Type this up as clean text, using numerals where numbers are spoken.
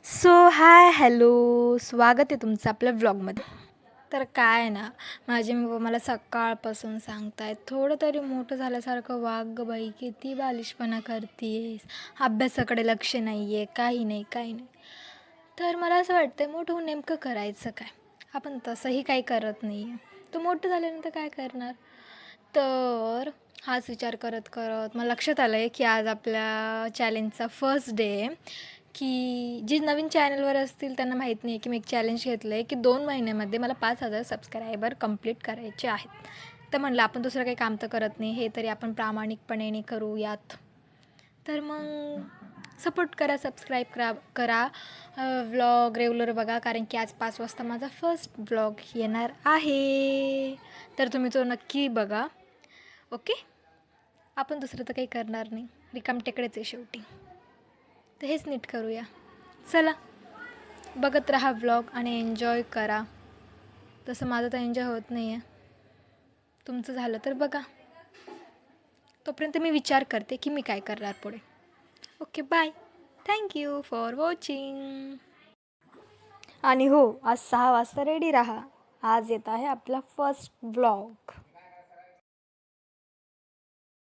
So hi hello, स्वागत आहे तुमचं आपल्या व्लॉगमध्ये. तर काय ना, माझे पप्पा मला सकाळपासून सांगतायत थोडं तरी मोठं झाल्यासारखं वाग गं बाई, किती बालिशपणा करतेस, अभ्यासाकडे लक्ष नाही आहे, काही नाही काही नाही. तर मला असं वाटतं मोठं होऊन नेमकं करायचं काय. आपण तसंही काही करत नाही आहे. तो मोठं झाल्यानंतर काय करणार. तर हाच विचार करत करत मला लक्षात आलं आहे की आज आपल्या चॅलेंजचा फर्स्ट डे आहे. की जी नवीन चॅनलवर असतील त्यांना माहीत नाही की मी एक चॅलेंज घेतलं आहे की 2 महिन्यामध्ये मला 5,000 सबस्क्रायबर कंप्लीट करायचे आहेत. तर म्हणलं आपण दुसरं काही काम तर करत नाही, हे तरी आपण प्रामाणिकपणे करूयात. तर मग सपोर्ट करा, सबस्क्राईब करा, व्लॉग रेग्युलर बघा, कारण की आज 5 वाजता माझा फर्स्ट व्लॉग येणार आहे. तर तुम्ही तो नक्की बघा. ओके. आपण दुसरं तर काही करणार नाही, रिकामटेकडेच आहे शेवटी. तर हेच नीट करूया. चला, बघत राहा व्लॉग आणि एन्जॉय करा. तसं माझं तर एन्जॉय होत नाही आहे, तुमचं झालं तर बघा. तोपर्यंत मी विचार करते की मी काय करणार पुढे. Okay, bye. Thank you for watching. आणि हो, आज 6 वाजता रेडी राहा. आज येत आहे आपला फर्स्ट व्लॉग.